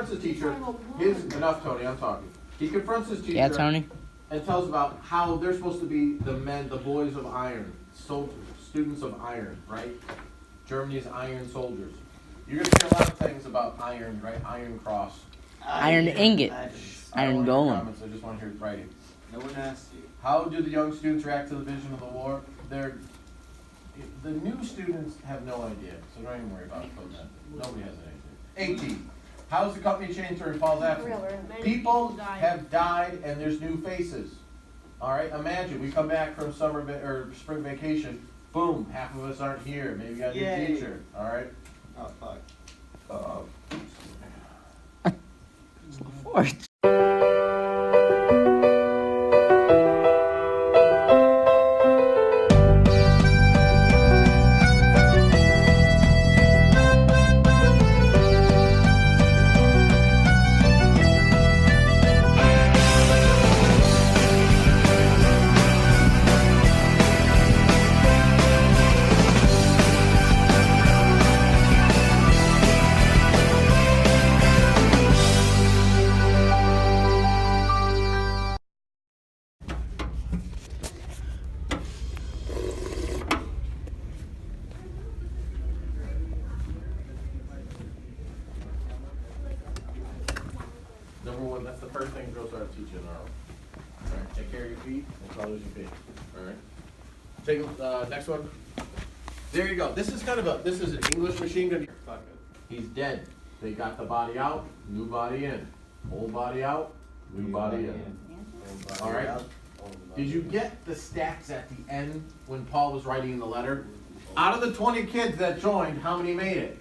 confronts his teacher. Enough, Tony. I'm talking. He confronts his teacher. Yeah, Tony. And tells about how they're supposed to be the men, the boys of iron, soldiers, students of iron, right? Germany's iron soldiers. You're gonna hear a lot of things about iron, right? Iron cross. Iron ingot. Iron golem. I just want to hear it writing. No one asked you. How do the young students react to the vision of the war? The new students have no idea, so don't even worry about it. Nobody has an idea. 18. How has the company changed during Paul's absence? People have died and there's new faces. All right, imagine we come back from spring vacation. Boom, half of us aren't here. Maybe we got a new teacher. All right. Oh fuck. Fourth. Number one, that's the first thing girls start teaching in our All right, take care of your feet and colors your feet. All right. Take next one. There you go. This is an English machine gun. He's dead. They got the body out, new body in. Old body out, new body in. All right. Did you get the stats at the end when Paul was writing the letter? Out of the 20 kids that joined, how many made it?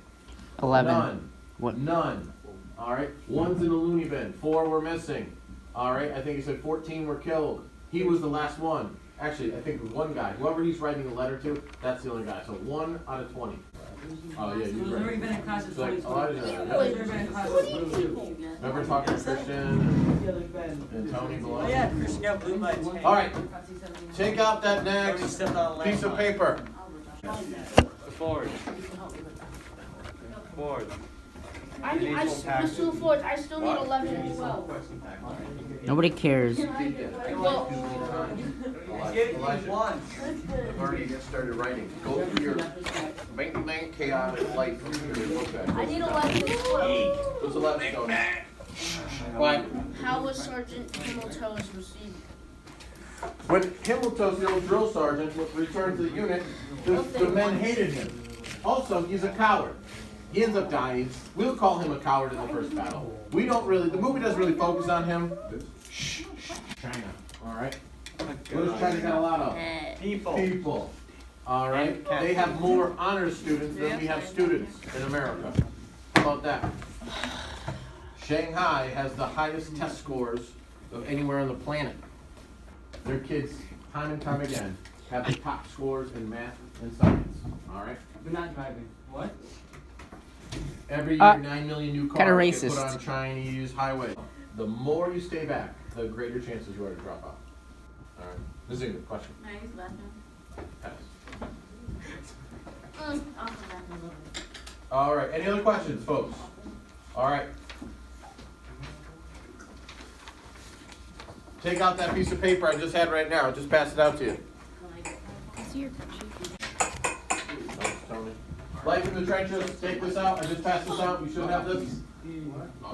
11. None. What? None. All right. One's in the loony bin. 4 were missing. All right. I think he said 14 were killed. He was the last one. Actually, I think it was one guy. Whoever he's writing the letter to, that's the only guy. So 1 out of 20. Oh yeah, you've already been in class at 20. Remember talking to Christian and Tony below? Oh yeah, Christian got blue lights. All right. Take out that next piece of paper. Forward. Forward. I still forward. I still need 11 and 12. Nobody cares. I've already started writing. Go through your bank chaotic life. I need 11 and 12. What's 11 going? What? How was Sergeant Himmeltoes received? When Himmeltoes, the old drill sergeant, returned to the unit, the men hated him. Also, he's a coward. He ends up dying. We'll call him a coward in the first battle. We don't really, the movie doesn't really focus on him. China, all right? What does China got a lot of? People. All right? They have more honor students than we have students in America. How about that? Shanghai has the highest test scores of anywhere on the planet. Their kids, time and time again, have the top scores in math and science. All right? We're not driving. What? Every year, 9 million new Kinda cars get racist. put on Chinese highways. The more you stay back, the greater chances you are to drop out. All right. This is a good question. Pass. All right. Any other questions, folks? All right. Take out that piece of paper I just had right now. Just pass it out to you. Thanks, Tony. Life in the trenches. Take this out. I just passed this out. You should have this.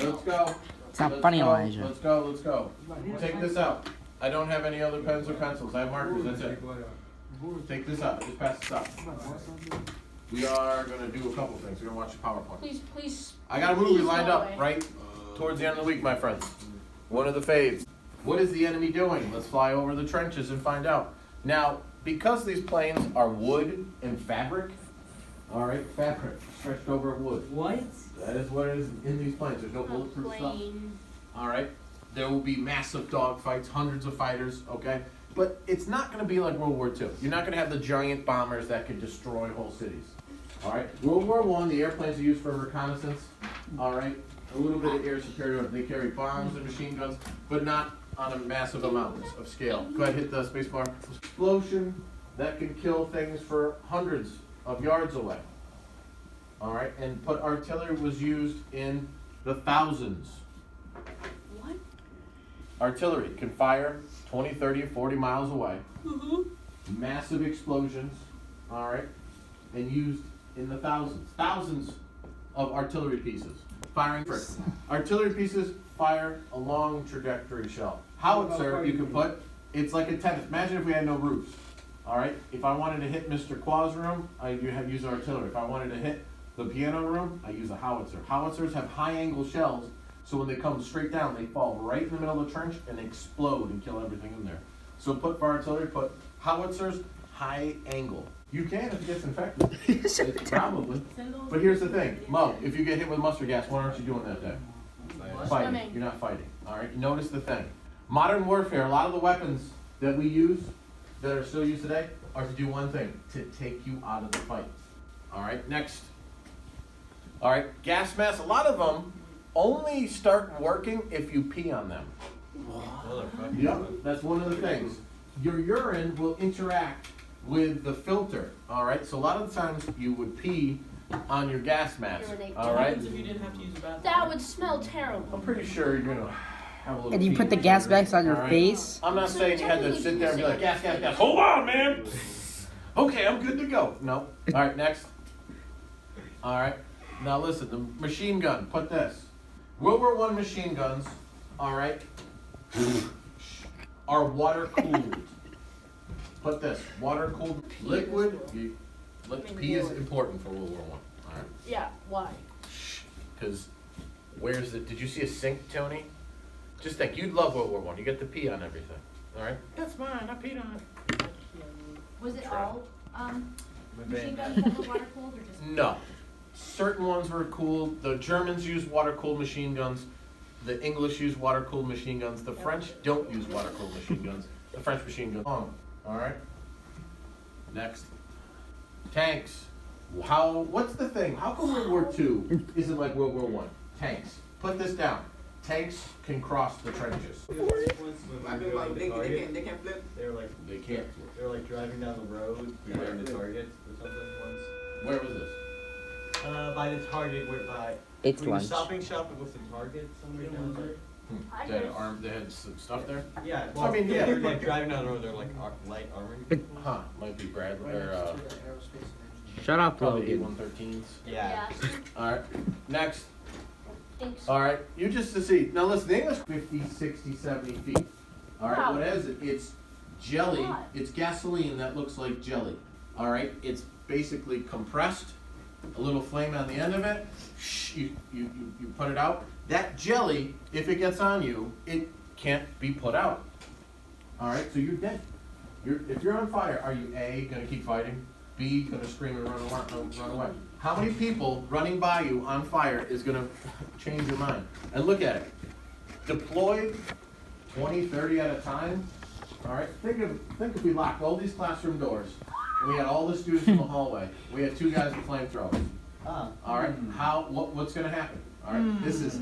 Let's go. It's not Let's funny, go. Elijah. Let's go. Let's go. Take this out. I don't have any other pens or pencils. I have markers. That's it. Take this out. Just pass this out. We are going to do a couple things. We're going to watch the PowerPoint. Please. I got a movie lined up right towards the end of the week, my friends. One of the faves. What is the enemy doing? Let's fly over the trenches and find out. Now, because these planes are wood and fabric, all right, fabric stretched over wood. What? That is what is in these planes. There's no bulletproof stuff. All right. There will be massive dogfights, hundreds of fighters, okay? But it's not going to be like World War II. You're not going to have the giant bombers that could destroy whole cities. All right. World War I, the airplanes are used for reconnaissance. All right. A little bit of air superiority. They carry bombs and machine guns, but not on a massive amount of scale. Go ahead, hit the space bar. Explosion that can kill things for hundreds of yards away. All right. And artillery was used in the thousands. What? Artillery can fire 20, 30, 40 miles away. Massive explosions, all right, and used in the thousands. Thousands of artillery pieces firing. Artillery pieces fire a long trajectory shell. Howitzer, you can put, it's like a tennis. Imagine if we had no roofs, all right? If I wanted to hit Mr. Qua's room, I use artillery. If I wanted to hit the piano room, I use a howitzer. Howitzers have high angle shells, so when they come straight down, they fall right in the middle of the trench and explode and kill everything in there. So put for artillery, put howitzers, high angle. You can if it gets infected. It's probably. But here's the thing, Mo, if you get hit with mustard gas, what aren't you doing that day? Fighting. Swimming. You're not fighting. All right. Notice the thing. Modern warfare. A lot of the weapons that we use, that are still used today, are to do one thing: to take you out of the fight. All right. Next. All right. Gas masks. A lot of them only start working if you pee on them. Yep. That's one of the things. Your urine will interact with the filter. All right. So a lot of the times you would pee on your gas mask. All right. If you didn't have to use a bathroom. That would smell terrible. I'm pretty sure you're gonna have a little. And you pee. put the gas bags on your All right. face. I'm not saying you had to sit there and be like, gas, gas, gas. Hold on, man. Okay, I'm good to go. No. All right, next. All right. Now listen, the machine gun. Put this. World War I machine guns. All right. Are water cooled. Put this. Water cooled liquid. Pee is important for World War I. All right. Yeah, why? Because where's the? Did you see a sink, Tony? Just think, you'd love World War I. You get to pee on everything. All right. That's mine. I peed on it. Was it all machine With guns that were water cooled or just? No. Certain ones were cool. The Germans used water-cooled machine guns. The English use water-cooled machine guns. The French don't use water-cooled machine guns. The French machine guns. All right. Next. Tanks. What's the thing? How come World War II isn't like World War I? Tanks. Put this down. Tanks can cross the trenches. I feel like they can't flip. They were like They can't. they were like driving down the road behind the Target or something once. Where was this? By the Target, where by It's we were lunch. shopping with the Target somewhere down there. They had some stuff there? Yeah, I mean, yeah. they're like driving down the road. They're like light armored. Huh. Might be Bradley or Shut up, probably Logan. A113s. Yeah. Alright. Next. Thanks. Alright. You just to see. Now listen, the English 50, 60, 70 feet. Alright, Wow. what is it? It's jelly. What? It's gasoline that looks like jelly. Alright? It's basically compressed. A little flame on the end of it. You put it out. That jelly, if it gets on you, it can't be put out. Alright, so you're dead. If you're on fire, are you A, gonna keep fighting? B, gonna scream and run away? How many people running by you on fire is gonna change your mind? And look at it. Deployed 20, 30 at a time. Alright, think if we locked all these classroom doors and we had all the students in the hallway. We had 2 guys with flamethrowers. Alright, what's gonna happen? Alright, this is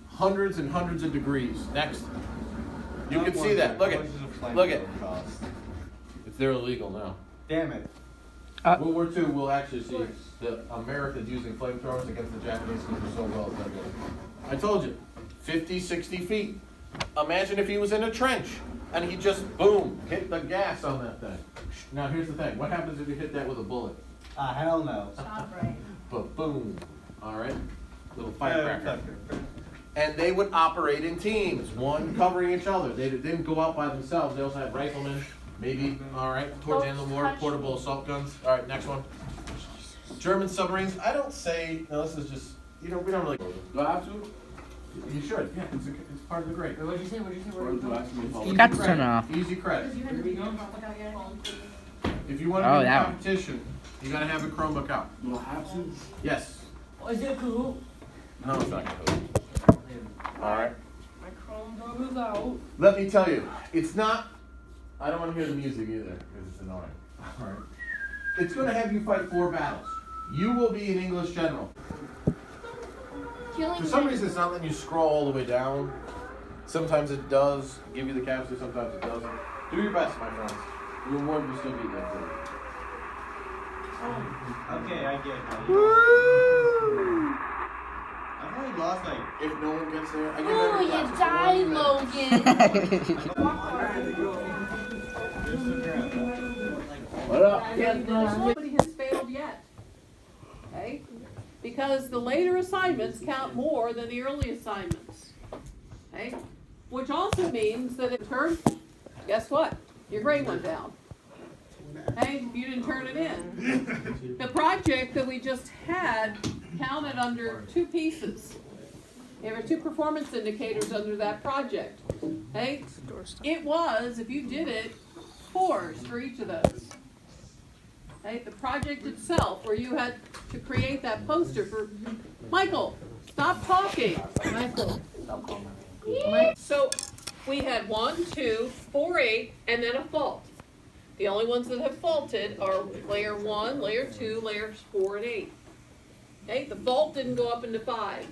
hundreds and hundreds of degrees. Next. You can see that. Look at. Look at. They're illegal now. Damn it. World War II, we'll actually see the Americans using flamethrowers against the Japanese because we're so well done. I told you, 50, 60 feet. Imagine if he was in a trench and he just, boom, hit the gas on that thing. Now here's the thing. What happens if you hit that with a bullet? Hell no. Stop right. But boom. All right? Little firecracker. And they would operate in teams, one covering each other. They didn't go out by themselves. They also had riflemen, maybe, all right, towards the end of the war, portable assault guns. All right, next one. German submarines. I don't say, no, this is just, we don't really. Do I have to? You should, yeah, it's part of the grade. What'd you say? Easy Forgot to credit. turn it off. Easy credit. You had to leave your Chromebook out yet? If you want to Oh, be in that one. competition, you gotta have a Chromebook out. You don't have to? Yes. Oh, is it cool? No, it's not good. All right. My Chromebook is out. Let me tell you, it's not. I don't want to hear the music either because it's annoying. All right. It's going to have you fight 4 battles. You will be an English general. Killing For some men. reason, it's not letting you scroll all the way down. Sometimes it does give you the caption. Sometimes it doesn't. Do your best, my friends. The reward will still be there for you. Okay, I get it. I've only lost like. If no one gets there, I give Oh, every you class died, 1 minute. Logan. What up? Nobody has failed yet. Okay? Because the later assignments count more than the early assignments. Okay? Which also means that in turn, guess what? Your grade went down. Okay? If you didn't turn it in. The project that we just had counted under 2 pieces. There were 2 performance indicators under that project. Okay? It was, if you did it, 4s for each of those. Okay? The project itself, where you had to create that poster for Michael. Stop talking, Michael. So we had 1, 2, 4, 8, and then a fault. The only ones that have faulted are layer 1, layer 2, layers 4 and 8. Okay? The fault didn't go up into 5.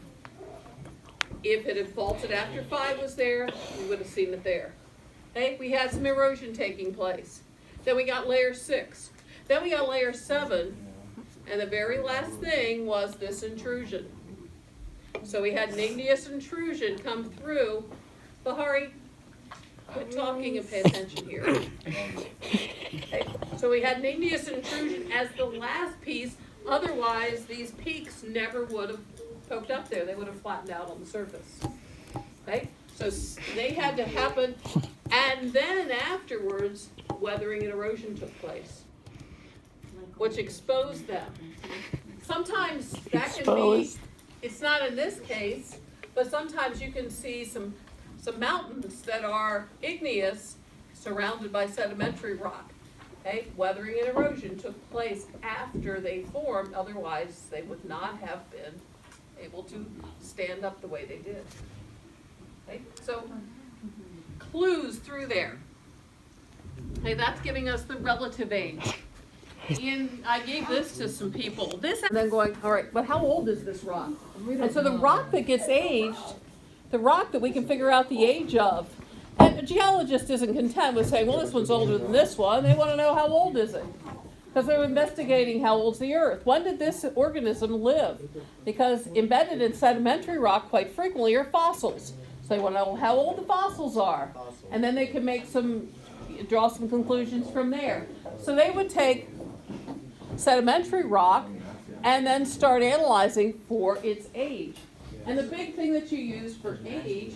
If it had faulted after 5 was there, we would have seen it there. Okay? We had some erosion taking place. Then we got layer 6. Then we got layer 7. And the very last thing was this intrusion. So we had an igneous intrusion come through. Bahari, quit talking and pay attention here. Okay. So we had an igneous intrusion as the last piece. Otherwise, these peaks never would have poked up there. They would have flattened out on the surface. Okay? So they had to happen. And then afterwards, weathering and erosion took place, which exposed them. Sometimes that can be, it's not in this case, but sometimes you can see some mountains that are igneous surrounded by sedimentary rock. Okay? Weathering and erosion took place after they formed, otherwise they would not have been able to stand up the way they did. Okay? So clues through there. Okay, that's giving us the relative age. I gave this to some people. This and then going, all right, but how old is this rock? And so the rock that gets aged, the rock that we can figure out the age of, and a geologist isn't content with saying, well, this one's older than this one. They want to know how old is it. Because they're investigating how old's the earth. When did this organism live? Because embedded in sedimentary rock quite frequently are fossils. So they want to know how old the fossils are. And then they can draw some conclusions from there. So they would take sedimentary rock and then start analyzing for its age. And the big thing that you use for age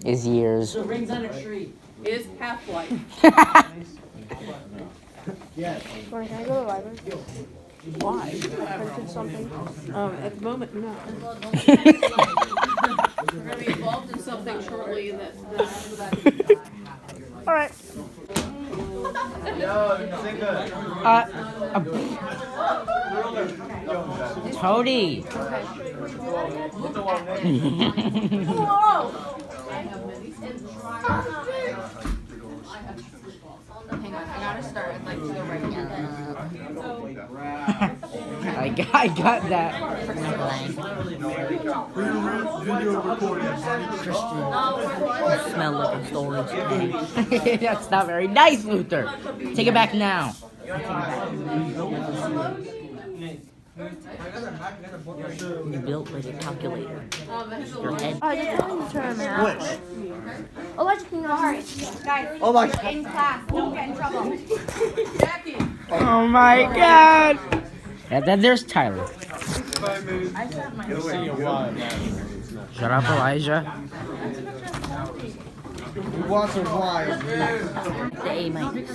Is years. The rings on a tree. is half-life. Can I go to the library? Why? Printed something. At the moment, no. We're going to be involved in something shortly in that. All right. Toady. Hang on, I gotta start like to the right now. I got that. You smell like a stolen chicken. That's not very nice, Luther. Take it back now. You're built like a calculator. Your head. I just wanted to turn around. Electric guys. Oh my In class, don't get in trouble. Jackie. Oh my God. And then there's Tyler. Shut up, Elijah. Who wants a wine? Say, mate.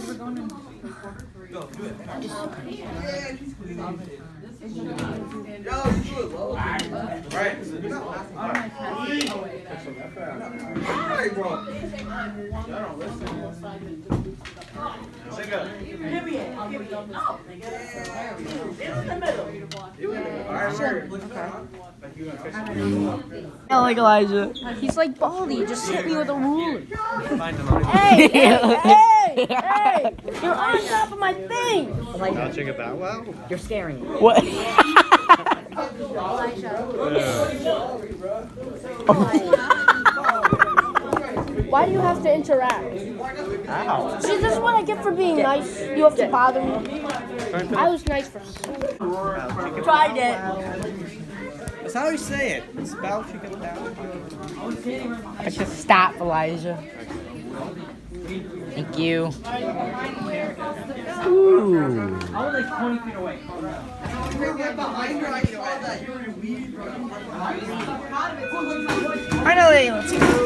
I like Elijah. He's like Baldy, just hit me with a ruler. Hey, hey! You're on top of my thing! Check it out. Well, You're scaring me. What? Why do you have to interact? Ow. See, this is what I get for being nice. You have to bother me. I was nice for Tried it. how you say it. Spell chicken down. I should stop, Elijah. Thank you. Ooh. I was like 20 feet away. Finally, let's go.